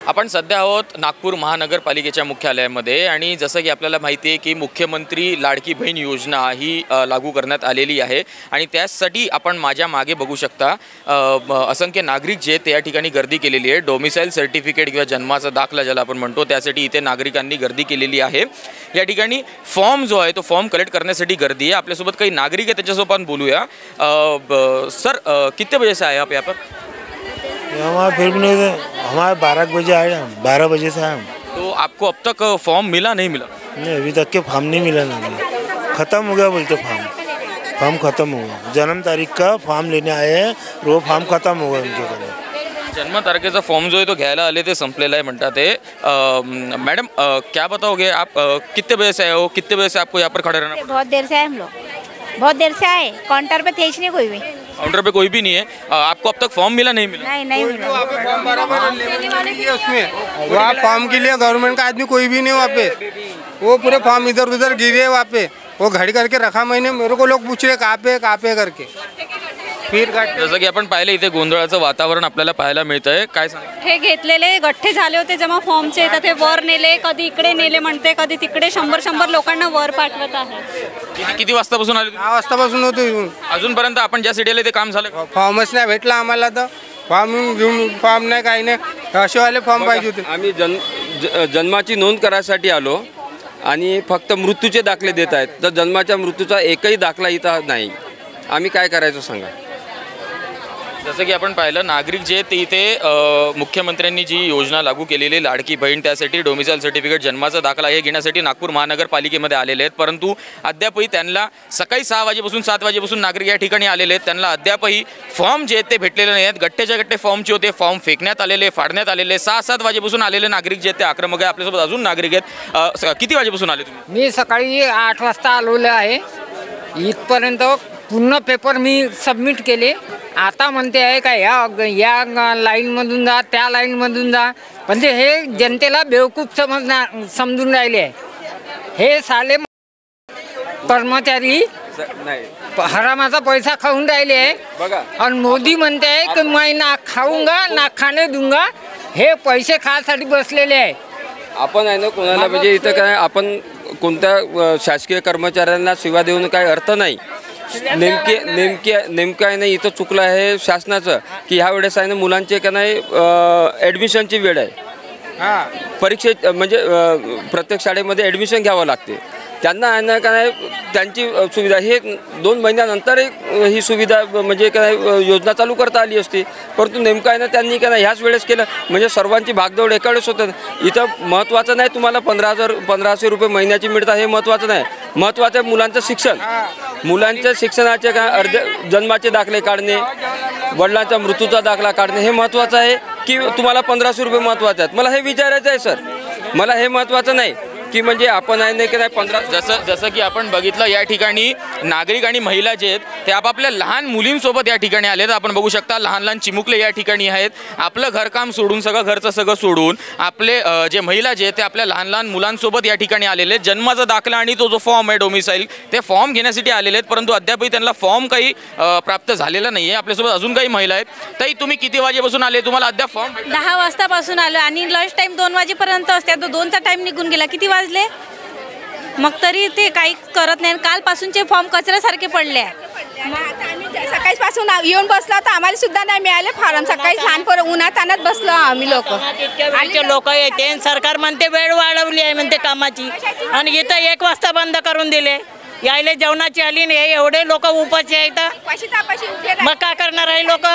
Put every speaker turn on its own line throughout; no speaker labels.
आपण सध्या आहोत नागपूर महानगरपालिकेच्या मुख्यालयामध्ये आणि जसं की आपल्याला माहिती आहे की मुख्यमंत्री लाडकी बहीण योजना ही लागू करण्यात आलेली आहे आणि त्यासाठी आपण माझ्या मागे बघू शकता असंख्य नागरिक जे त्या ठिकाणी गर्दी केलेली आहे। डोमिसाइल सर्टिफिकेट किंवा जन्माचा दाखला ज्याला आपण म्हणतो त्यासाठी इथे नागरिकांनी गर्दी केलेली आहे। या ठिकाणी फॉर्म जो आहे तो फॉर्म कलेक्ट करण्यासाठी गर्दी आहे। आपल्यासोबत काही नागरिक आहेत त्याच्यासोबत आपण बोलूया। सर कितने बजे से आए आप यहाँ पर?
हमारा फिर भी नहीं, हमारे 12 बजे आए, 12 बजे से आए।
तो आपको अब तक फॉर्म मिला नहीं मिला?
नहीं, अभी तक के फॉर्म नहीं मिला ना, ख़त्म हो गया बोलते फॉर्म ख़त्म हो गया। जन्म तारीख का फॉर्म लेने आए हैं, वो फॉर्म ख़त्म हो गया उनके।
जन्म तारखेचा फॉर्म जो है तो घ्यायला आले ते संपलेला आहे म्हणतात ते। मैडम क्या बताओगे आप, कितने बजे से आए हो, कितने बजे से आपको यहाँ पर खड़े रहना?
बहुत देर से आए हम लोग, बहुत देर से आए। काउंटर पे थे ही नहीं कोई भी,
काउंटर पे कोई भी नहीं है। आपको अब तक फॉर्म मिला नहीं मिला?
नहीं मिला।
उसमें वहाँ फॉर्म के लिए गवर्नमेंट का आदमी कोई भी नहीं वहाँ पे, वो पूरे फॉर्म इधर उधर गिरे वहाँ पे, वो घड़ी करके रखा मैंने। मेरे को लोग पूछ रहे कहाँ पे करके फिर
जसं की आपण पाहिले इथे गोंधळाचं वातावरण आपल्याला पाहायला मिळतंय। काय सांग?
हे घेतलेले गठ्ठे झाले होते जमा फॉर्मचे, तर ते वर नेले, कधी इकडे नेले म्हणते, कधी तिकडे 100 लोकांना वर पाठवत आहे।
किती वाजतापासून आले?
6 वाजतापासून होतो
अजूनपर्यंत आपण ज्या सिटीला ते काम झालं?
फॉर्मच नाही भेटला आम्हाला, तर फॉर्म घेऊन फॉर्म नाही काही नाही, असेवाले फॉर्म पाहिजे होते।
आम्ही जन्माची नोंद करायसाठी आलो आणि फक्त मृत्यूचे दाखले देत आहेत, तर जन्माच्या मृत्यूचा एकही दाखला इथं नाही। आम्ही काय करायचं सांगा?
जसं की आपण पाहिलं नागरिक जे ते इथे मुख्यमंत्र्यांनी जी योजना लागू केलेली लाडकी बहीण त्यासाठी डोमिसाइल सर्टिफिकेट जन्माचा दाखला हे घेण्यासाठी नागपूर महानगरपालिकेमध्ये आलेले आहेत, परंतु अद्यापही त्यांना सकाळी 6 वाजेपासून 7 वाजेपासून नागरिक या ठिकाणी आलेले आहेत। त्यांना अद्यापही फॉर्म जे ते भेटलेले नाही आहेत। गट्टेच्या गट्टे फॉर्मचे होते, फॉर्म फेकण्यात आलेले, फाडण्यात आलेले। 6-7 वाजेपासून आलेले नागरिक जे ते आक्रमक आहे। आपल्यासोबत अजून नागरिक आहेत। किती वाजेपासून आले तुम्ही?
मी सकाळी 8 वाजता आलेलो आहे। इथपर्यंत पूर्ण पेपर मी सबमिट केले। आता म्हणते आहे का या लाईनमधून जा, त्या लाईनमधून जा, म्हणजे हे जनतेला बेवकूफ समजून राहिले आहे। हे साले कर्मचारी हरामाचा पैसा खाऊन राहिले आहे आणि मोदी म्हणते आहे की मैं ना खाऊंगा ना खाणे दूंगा, हे पैसे खायसाठी बसलेले आहे।
आपण आहे ना कोणाला म्हणजे इथं काय आपण कोणत्या शासकीय कर्मचाऱ्यांना शिवा देऊन काही अर्थ नाही। नेमकं आहे ना इथं चुकलं आहे शासनाचं की ह्या वेळेस आहे ना मुलांचे का नाही ॲडमिशनची वेळ आहे। परीक्षे म्हणजे प्रत्येक शाळेमध्ये ॲडमिशन घ्यावं लागते, त्यांना आहे ना का नाही त्यांची सुविधा हे 2 महिन्यानंतर ही सुविधा म्हणजे काय योजना चालू करता आली असती, परंतु नेमकं आहे ना त्यांनी का नाही ह्याच वेळेस केलं, म्हणजे सर्वांची भागदौड एकावेळेस होतं। इथं महत्त्वाचं नाही तुम्हाला 1500 रुपये महिन्याची मिळतात हे महत्त्वाचं नाही, महत्त्वाचं आहे मुलांचं शिक्षण। मुलांच्या शिक्षणाचे काय जन्माचे दाखले काढणे, वडिलांचा मृत्यूचा दाखला काढणे हे महत्त्वाचं आहे की तुम्हाला 1500 रुपये महत्त्वाचे आहेत? मला हे विचारायचं आहे सर, मला हे महत्त्वाचं नाही की म्हणजे आपण आहे नाही की नाही 15।
जसं की आपण बघितलं या ठिकाणी नागरिक आणि महिला जे आहेत ते आपापल्या लहान मुलींसोबत या ठिकाणी आलेत। आपण बघू शकता लहान चिमुकले या ठिकाणी आहेत, आपलं घरकाम सोडून घरचं सगळं सोडून आपले जे महिला जे आहेत ते आपल्या लहान मुलांसोबत या ठिकाणी आलेले आहेत। जन्माचा दाखला आणि तो जो फॉर्म आहे डोमिसाइल ते फॉर्म घेण्यासाठी आलेले आहेत, परंतु अद्यापही त्यांना फॉर्म काही प्राप्त झालेला नाही आहे। आपल्यासोबत अजून काही महिला आहेत। ताई तुम्ही किती वाजेपासून आले, तुम्हाला अद्याप फॉर्म?
10 वाजतापासून आलो आणि लंच टाइम 2 वाजेपर्यंत असते, तो 2चा टाइम निघून गेला। किती वाजले मग तरी ते काही करत नाही। कालपासूनचे फॉर्म कचऱ्यासारखे पडले आहे।
सकाळपासून येऊन बसलो तर आम्हाला सुद्धा नाही मिळाले फॉर्म। सकाळी लहानपण उन्हात आणत बसलो आम्ही लोक
येते, सरकार म्हणते वेळ वाढवली आहे म्हणते कामाची, आणि इथं 1 वाजता बंद करून दिले। यायले जेवणाची आली नाही, एवढे लोक उपाशी आहेत, मग काय करणार आहे लोक?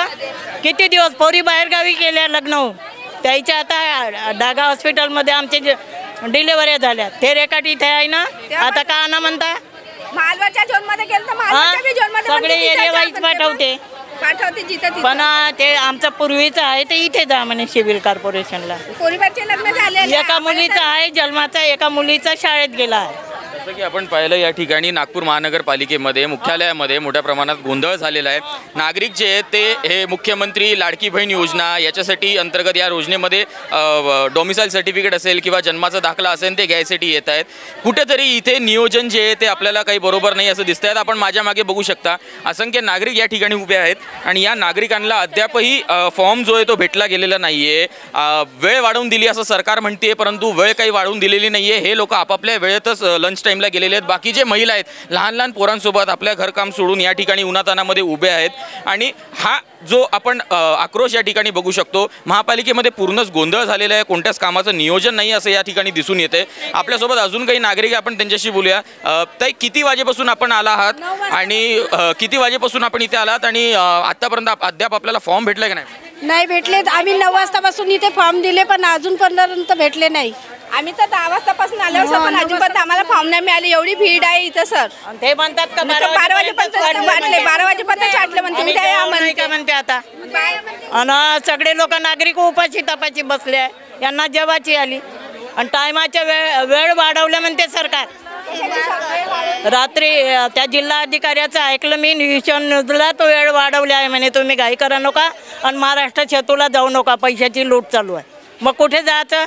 किती दिवस पोरी बाहेरगावी गेल्या लग्न, त्याच्या आता डागा हॉस्पिटलमध्ये आमचे डिलिव्हरी झाल्या, ते रेकॉर्ड इथे आहे ना। आता का ना म्हणता
मालवणच्या झोनमध्ये गेलं तर मालवणच्या झोनमध्ये
सगळे एरिया वाईज पाठवते
जिथं
पण ते आमचं पूर्वीचं आहे ते इथे जा म्हणे सिव्हिल कॉर्पोरेशनला।
पोरीबाचे लग्न झाले,
एका मुलीचा आहे जन्माचा, एका मुलीचा शाळेत गेला आहे।
जसं की आपण पाहिलं या ठिकाणी नागपूर महानगरपालिकेमध्ये मुख्यालयामध्ये मोठ्या प्रमाणात गोंधळ झालेला आहे. नागरिक जे आहेत ते हे मुख्यमंत्री लाडकी बहीण योजना याच्यासाठी अंतर्गत या योजनेमध्ये डोमिसाईल सर्टिफिकेट असेल किंवा जन्माचा दाखला असेल ते घ्यायसाठी येत आहेत. कुठेतरी इथे नियोजन जे आहे ते आपल्याला काही बरोबर नाही असं दिसत आहे. आपण माझ्या मागे बघू शकता असंख्य नागरिक या ठिकाणी उभे आहेत आणि या नागरिकांना अद्यापही फॉर्म जो आहे तो भेटला गेलेला नाही आहे. वेळ वाढवून दिली असं सरकार म्हणते, परंतु वेळ काही वाढवून दिलेली नाही आहे. हे लोक आपापल्या वेळेतच लंच टाईमला गेलेले आहेत. बाकीचे महिला आहेत लहान लहान पोरांसोबत आपल्या घरकाम सोडून या ठिकाणी उन्हातानामध्ये उभे आहेत आणि हा जो आपण आक्रोश या ठिकाणी बघू शकतो. महापालिकेमध्ये पूर्णच गोंधळ झालेला आहे, कोणत्याच कामाचं नियोजन नाही असं या ठिकाणी दिसून येते. आपल्यासोबत अजून काही नागरिक आपण त्यांच्याशी बोलूया. ताई, किती वाजेपासून आपण आला आहात आणि किती वाजेपासून आपण इथे आलात आणि आतापर्यंत अद्याप आपल्याला फॉर्म भेटला की
नाही भेटले. आम्ही 9 वाजतापासून इथे फॉर्म दिले पण अजूनपर्यंत भेटले नाही.
आम्ही तर 10 वाजतापासून आल्यावर सर पण अजिबात आम्हाला फॉर्म नाही मिळाले. एवढी भीड आहे इथं सर.
ते म्हणतात का
12 वाजेपर्यंत वाटले, 12 वाजेपर्यंत वाटले म्हणते मी
काय म्हणते आता. आणि सगळे लोक नागरिक उपाशी तपाशी बसले आहे. यांना जेवाची आली आणि टायमाच्या वेळ वाढवल्या म्हणते सरकार. रात्री त्या जिल्हाधिकाऱ्याचं ऐकलं मी न्यूजला, तो वेळ वाढवला आहे म्हणे. तुम्ही घाई करा नका आणि महाराष्ट्र सेतूला जाऊ नका, पैशाची लूट चालू आहे. मग कुठे जायचं.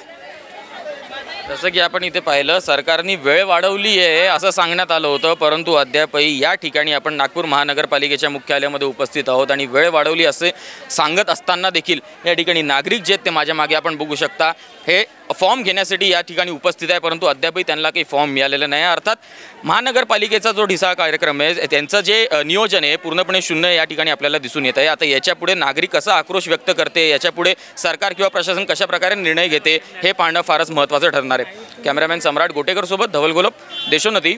जसं की आपण इथे पाहिलं सरकारने वेळ वाढवली आहे असं सांगण्यात आलं होतं, परंतु अद्यापही या ठिकाणी आपण नागपूर महानगरपालिकेच्या मुख्यालयामध्ये उपस्थित आहोत आणि वेळ वाढवली असे सांगत असताना देखील या ठिकाणी नागरिक जे आहेत ते माझ्या मागे आपण बघू शकता हे फॉर्म घेण्यासाठी या ठिकाणी उपस्थित आहे, परंतु अद्यापही त्यांना काही फॉर्म मिळालेला नाही. अर्थात महानगरपालिकेचा जो ढिसाळ कार्यक्रम आहे त्यांचं जे नियोजन आहे पूर्णपणे शून्य या ठिकाणी आपल्याला दिसून येत आहे. आता याच्यापुढे नागरिक कसा आक्रोश व्यक्त करते, याच्यापुढे सरकार किंवा प्रशासन कशा प्रकारे निर्णय घेते हे पाहणं फारच महत्त्वाचं ठरणार आहे. कॅमेरामॅन सम्राट गोटेकर सोबत धवल गोलप, देशोन्नती,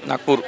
नागपूर.